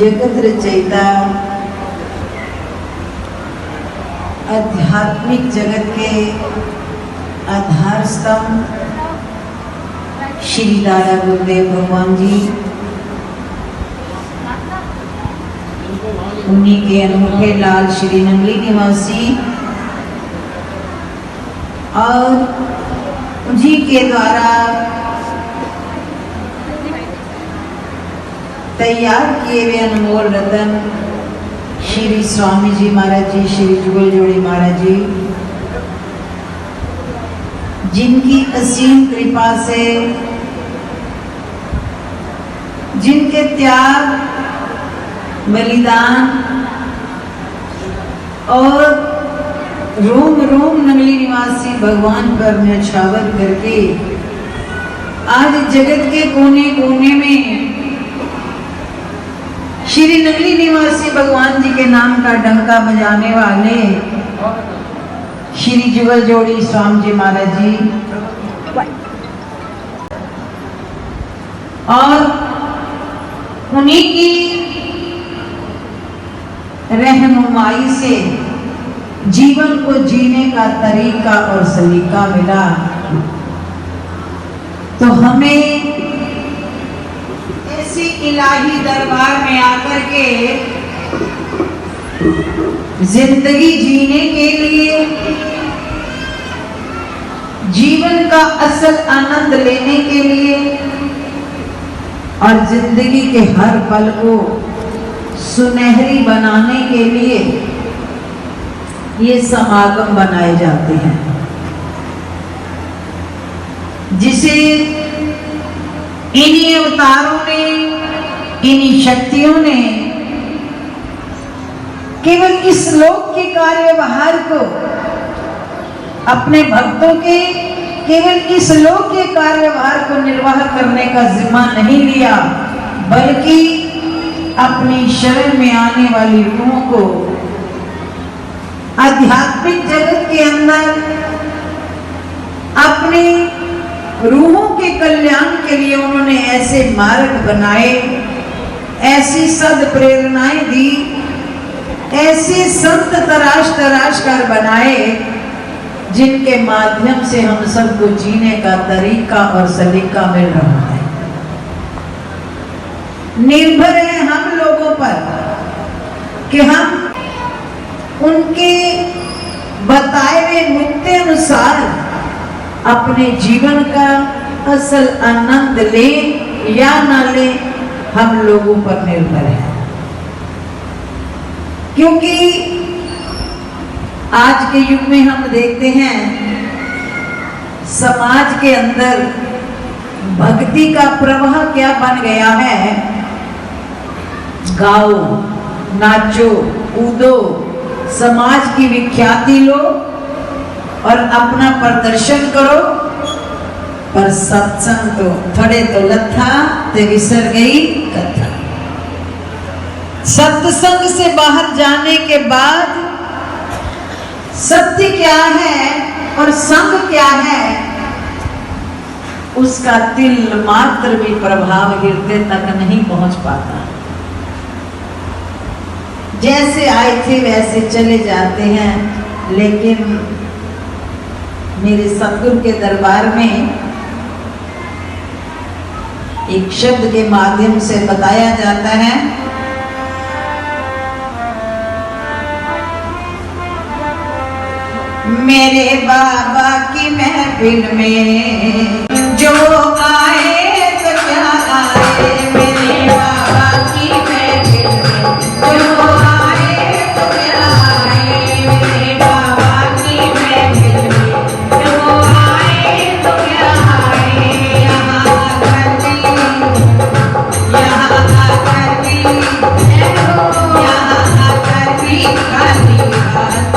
जगत रचयिता, आध्यात्मिक जगत के आधार स्तंभ श्री दादा गुरुदेव भगवान जी, उन्हीं के अनूठे लाल श्री नंगली निवासी और उन्हीं के द्वारा तैयार किए हुए अनमोल रतन श्री स्वामी जी महाराज जी, श्री जुगल जोड़ी महाराज जी, जिनकी असीम कृपा से, जिनके त्याग, बलिदान और रोम रोम नंगली निवासी भगवान पर न्यौछावर करके आज जगत के कोने कोने में श्री नंगली निवासी भगवान जी के नाम का डंका बजाने वाले श्री जुगल जोड़ी स्वामी जी महाराज जी और उन्हीं की रहनुमाई से जीवन को जीने का तरीका और सलीका मिला। तो हमें ऐसी इलाही दरबार में आकर के जिंदगी जीने के लिए, जीवन का असल आनंद लेने के लिए और जिंदगी के हर पल को सुनहरी बनाने के लिए ये समागम बनाए जाते हैं, जिसे इन्हीं अवतारों ने, इन्हीं शक्तियों ने केवल इस लोक के कार्यभार को अपने भक्तों के केवल इस लोक के कार्यभार को निर्वाह करने का जिम्मा नहीं लिया, बल्कि अपनी शरण में आने वाली रूहों को आध्यात्मिक जगत के अंदर अपनी रूहों के कल्याण के लिए उन्होंने ऐसे मार्ग बनाए, ऐसी सद प्रेरणाएं दी, ऐसे संत तराश कर बनाए, जिनके माध्यम से हम सबको जीने का तरीका और सलीका मिल रहा है। निर्भर है हम लोगों पर कि हम उनके बताए हुए नुक्ते अनुसार अपने जीवन का असल आनंद ले या ना ले, हम लोगों पर निर्भर है। क्योंकि आज के युग में हम देखते हैं समाज के अंदर भक्ति का प्रवाह क्या बन गया है। गाओ, नाचो, कूदो, समाज की विख्याति लो और अपना प्रदर्शन करो, पर सत्संग तो थोड़े तो लथा ते विसर गई कथा। सत्संग से बाहर जाने के बाद सत्य क्या है और संग क्या है, उसका तिल मात्र भी प्रभाव हृदय तक नहीं पहुंच पाता। जैसे आए थे वैसे चले जाते हैं। लेकिन मेरे सतगुरु के दरबार में एक शब्द के माध्यम से बताया जाता है, मेरे बाबा की महफिल में जो आए तो क्या आए, मेरे बाबा की महफिल में जो आए तो क्या आए, मेरे बाबा की महफिल में जो आए तो क्या आए। यहाँ आकर भी, यहाँ आकर भी, यहाँ आकर भी खाली हाथ।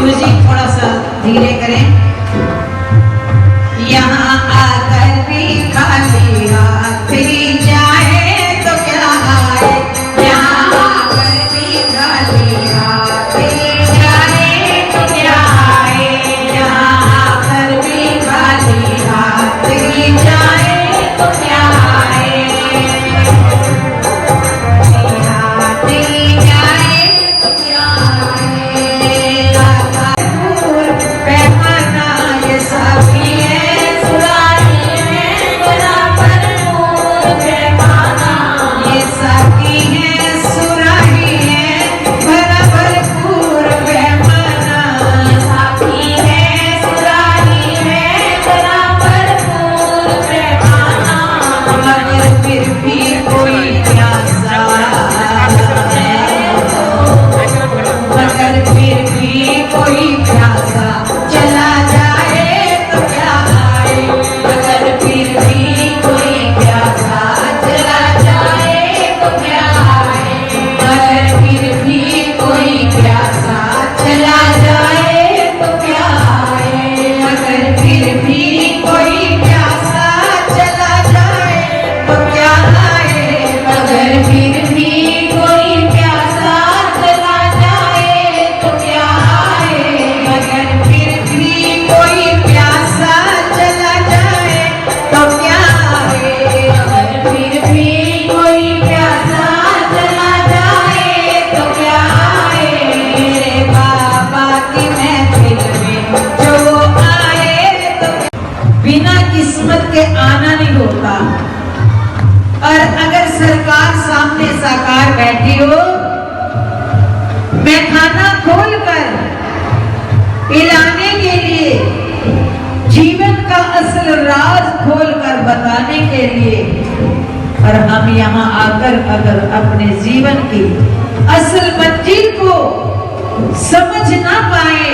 म्यूजिक थोड़ा सा धीरे करें। यहाँ फिर भी कोई प्यासा मगर फिर भी कोई प्यासा चला जाए तो क्या आए मगर फिर भी कोई प्यासा चला जाए तो क्या आए मगर फिर भी कोई प्यासा चला जाए तो क्या आए मगर फिर भी कोई प्यासा चला जाए तो क्या आए मगर फिर भी कोई प्यासा चला जाए तो क्या आए मगर फिर भी कोई प्यासा चला जाए तो क्या आए मगर फिर भी कोई प्यासा चला जाए तो क्या आए मेरे बाबा की महफिल में जो आए तो बिना किस्मत के आना नहीं होता। और अगर सरकार सामने साकार बैठी हो मैं खाना खोलकर पिलाने के लिए जीवन का असल राज खोलकर बताने के लिए और हम यहाँ आकर अगर अपने जीवन की असल मंजिल को समझ ना पाए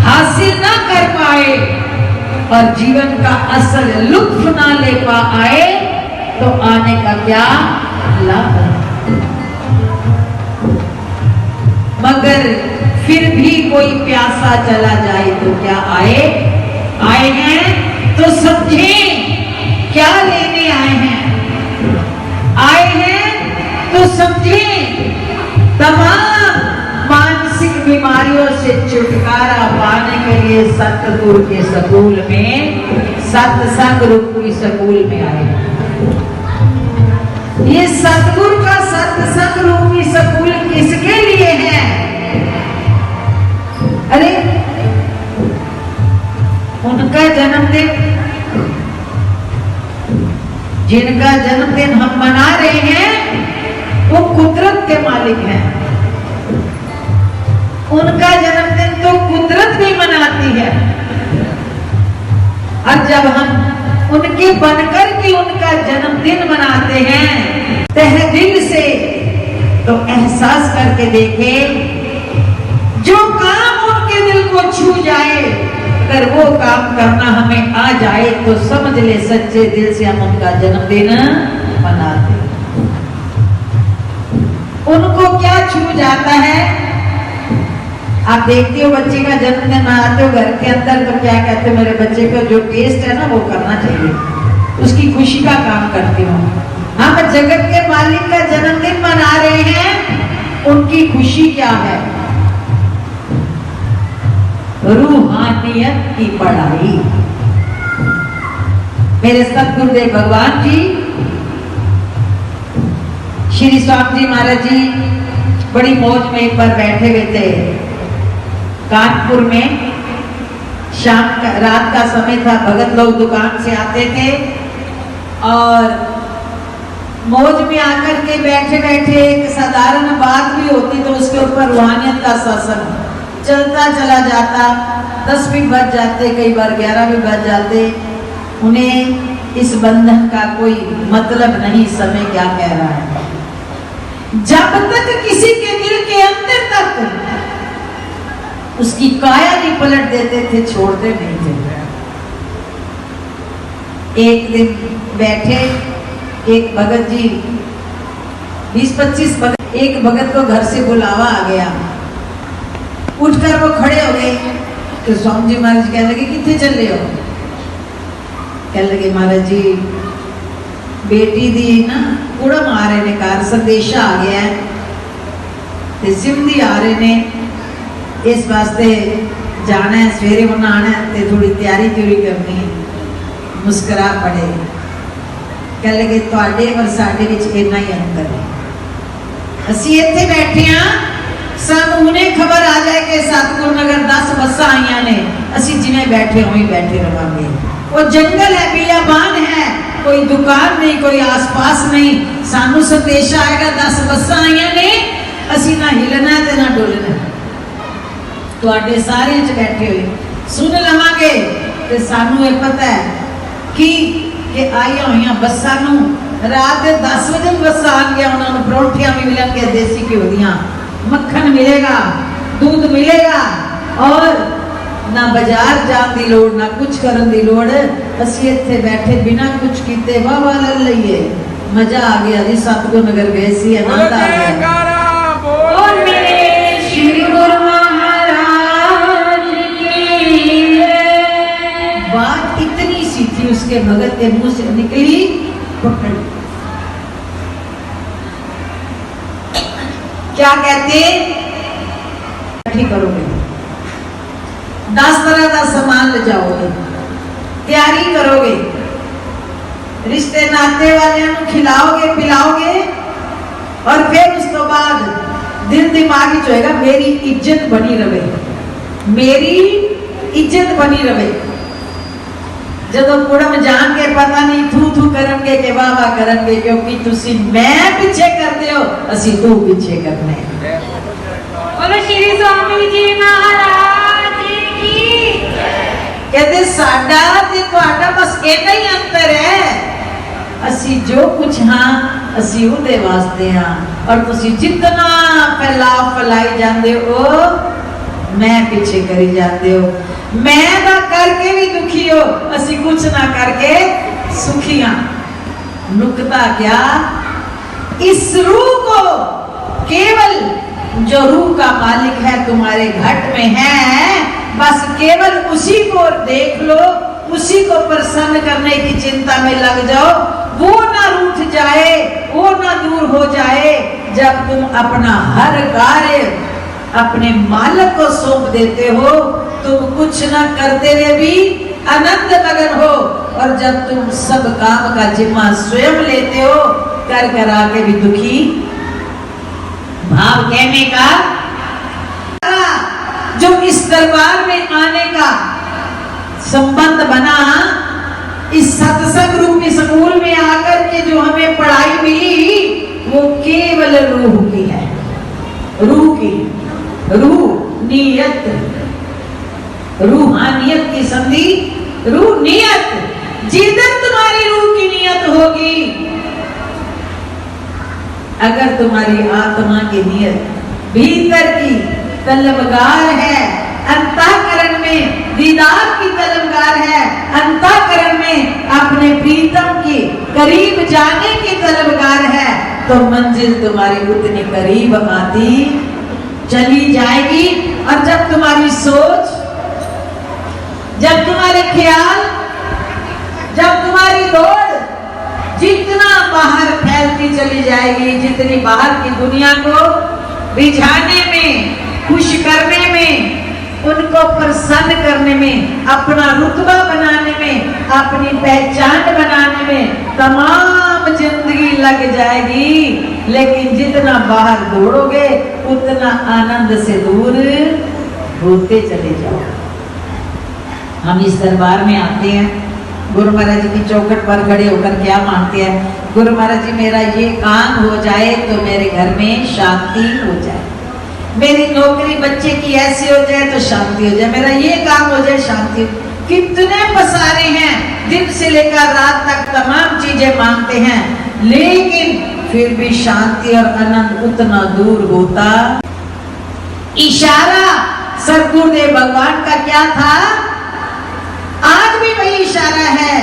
हासिल ना कर पाए और जीवन का असल लुत्फ ना ले पाए तो आने का क्या लाभ है। मगर फिर भी कोई प्यासा चला जाए तो क्या आए आए हैं तो समझें क्या लेने आए हैं तो समझें तमाम मानसिक बीमारियों से छुटकारा पाने के लिए सतगुरु के स्कूल में सत्संग रूपी स्कूल में आए। ये सतगुरु का सत्संग रूपी स्कूल किसके लिए है? अरे उनका जन्मदिन जिनका जन्मदिन हम मना रहे हैं वो कुदरत के मालिक हैं। उनका जन्मदिन तो कुदरत भी मनाती है और जब हम उनके बनकर के उनका जन्मदिन मनाते हैं तहे दिल से तो एहसास करके देखें जो काम उनके दिल को छू जाए अगर वो काम करना हमें आ जाए तो समझ ले सच्चे दिल से हम उनका जन्मदिन मनाते हैं। उनको क्या छू जाता है? आप देखते हो बच्चे का जन्मदिन मनाते हो घर के अंदर तो क्या कहते हो मेरे बच्चे को जो टेस्ट है ना वो करना चाहिए उसकी खुशी का काम करती हूँ। हम जगत के मालिक का जन्मदिन मना रहे हैं उनकी खुशी क्या है? रूहानियत की पढ़ाई। मेरे सतगुरुदेव भगवान जी श्री स्वामी जी महाराज जी बड़ी मौज में एक बार बैठे हुए थे कानपुर में। शाम का रात का समय था भगत लोग दुकान से आते थे और मौज में आकर के बैठे बैठे एक साधारण बात भी होती तो उसके ऊपर रूहानियत का सत्संग चलता चला जाता। 10 भी बज जाते कई बार 11 भी बज जाते। उन्हें इस बंधन का कोई मतलब नहीं समय क्या कह रहा है। जब तक किसी के दिल के अंदर तक उसकी काया नहीं पलट देते थे छोड़ते नहीं थे। एक दिन बैठे एक भगत जी 20-25 भगत एक भगत को घर से बुलावा आ गया। उठकर वो खड़े हो गए तो स्वामी जी महाराज कहने लगे कितने चल रहे हो? कहने लगे महाराज जी बेटी दी ना कुड़म आ रहे ने कार संदेशा आ गया है ते सिमधी आ रहे ने इस वास्ते जाना है सवेरे होना आना है ते थोड़ी तैयारी करनी है। मुस्कुरा पड़े कह लगे तुहाडे और साडे विच इन्ना ही अंतर है। असीं इत्थे बैठे हां सानू हुणे खबर आ जाए कि सतगुरु नगर 10 बसां आईयां ने असीं जिवें बैठे होई बैठे रहांगे। वो जंगल है बियाबान है कोई दुकान नहीं कोई आसपास नहीं। सानू संदेशा आएगा 10 बसां आईयां ने असीं ना हिलना ते ना डोलना। तुहाडे सारे च बैठे हुए सुन लवांगे ते सानू ये पता है कि आईयां होईयां बसां नू रात के 10 बजे बस आ गया, उन्होंने परौंठियां भी मिलेंगे, देसी घ्यो दियां, मक्खन मिलेगा, दूध मिलेगा और ना बाजार जान दी लोड़, ना कुछ करन दी लोड़। असी इत्थे बैठे बिना कुछ कीते वाह वाह ले लईए, मजा आ गया जी। सतगुरु नगर गए सी, आनंद आ गया। और मेरे श्री गुरु महाराज की बात इतनी सी थी, उसके भगत के मुंह से निकली, पकड़। क्या कहते, ठीक करोगे, 10 तरह का सामान ले जाओगे, तैयारी करोगे, रिश्ते नाते वाले खिलाओगे पिलाओगे, और फिर उस तो बाद दिल दिमाग जो है मेरी इज्जत बनी रहे, मेरी इज्जत बनी रहे। ਜਦੋਂ ਕੁੜਮ ਜਾਣ ਕੇ ਪਤਾ ਨਹੀਂ ਥੂ ਥੂ ਕਰਨਗੇ ਕਿ ਵਾਹ ਵਾਹ ਕਰਨਗੇ, ਕਿਉਂਕਿ ਤੁਸੀਂ ਮੈਂ ਪਿੱਛੇ ਕਰਦੇ ਹੋ, ਅਸੀਂ ਤੂੰ ਪਿੱਛੇ ਕਰਨੇ। बोलो श्री स्वामी जी महाराज की। कहते साडा ते तुहाडा बस इतना ही अंतर है, ਅਸੀਂ जो कुछ हाँ ਅਸੀਂ ਉਹਦੇ ਵਾਸਤੇ ਹਾਂ, और ਤੁਸੀਂ जितना फैलाई जाते हो मैं पिछे करी जाते हो। मैं ना करके भी दुखी हो, असी कुछ ना करके सुखी हाँ। नुकता क्या, इस रूह को केवल जो रूह का मालिक है तुम्हारे घट में है, बस केवल उसी को देख लो, उसी को प्रसन्न करने की चिंता में लग जाओ। वो ना रूठ जाए, वो ना दूर हो जाए। जब तुम अपना हर कार्य अपने मालिक को सौंप देते हो, तुम कुछ न करते हुए भी आनंद मगन हो, और जब तुम सब काम का जिम्मा स्वयं लेते हो, कर करा के भी दुखी। भाव कहने का जो इस दरबार में आने का संबंध बना, इस सत्संग रूपी स्कूल में आकर के जो हमें पढ़ाई मिली, वो केवल रूह की है, रूह की, रूह नियत, रूहानियत की संधि, रूह नियत। जिधर तुम्हारी रूह की नियत होगी, अगर तुम्हारी आत्मा की नियत भीतर की तलबगार है, अंतःकरण में दीदार की तलबगार है, अंतःकरण में अपने प्रीतम के करीब जाने की तलबगार है, तो मंजिल तुम्हारी उतनी करीब आती चली जाएगी। और जब तुम्हारी सोच, जब तुम्हारे ख्याल, जब तुम्हारी दौड़ जितना बाहर फैलती चली जाएगी, जितनी बाहर की दुनिया को रिझाने में, खुश करने में, उनको प्रसन्न करने में, अपना रुतबा बनाने में, अपनी पहचान बनाने में तमाम जिंदगी लग जाएगी। लेकिन जितना बाहर दौड़ोगे उतना आनंद से दूर होते चले जाओ। हम इस दरबार में आते हैं, गुरु महाराज जी की चौखट पर खड़े होकर क्या मांगते हैं, गुरु महाराज जी मेरा ये काम हो जाए तो मेरे घर में शांति हो जाए, मेरी नौकरी बच्चे की ऐसी हो जाए तो शांति हो जाए, मेरा ये काम हो जाए शांति। कितने पसारे हैं, दिन से लेकर रात तक तमाम चीजें मांगते हैं, लेकिन फिर भी शांति और आनंद उतना दूर होता। इशारा सद्गुरुदेव भगवान का क्या था, आज भी वही इशारा है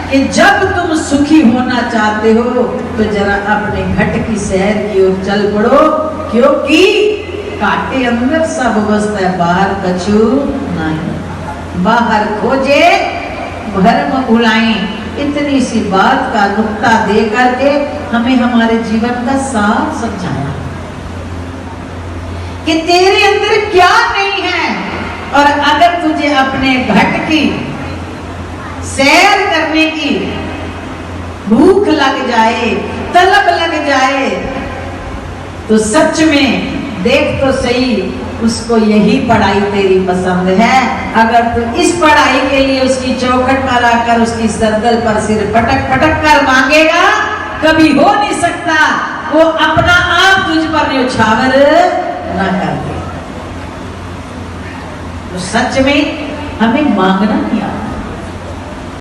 कि जब तुम सुखी होना चाहते हो तो जरा अपने घट की सैर की ओर चल पड़ो, क्योंकि काटे अंदर सब वस्त है, बाहर कछु नहीं। बाहर खोजे भरम भुलाएं, इतनी सी बात का नुक्ता दे करके हमें हमारे जीवन का सार समझाया कि तेरे अंदर क्या नहीं है। और अगर तुझे अपने घट की सैर करने की भूख लग जाए, तलब लग जाए, तो सच में देख तो सही, उसको यही पढ़ाई तेरी पसंद है। अगर तू इस पढ़ाई के लिए उसकी चौखट पर आकर उसकी सरदल पर सिर पटक पटक कर मांगेगा, कभी हो नहीं सकता वो अपना आप तुझ पर न्यौछावर ना कर दे। तो सच में हमें मांगना नहीं आता।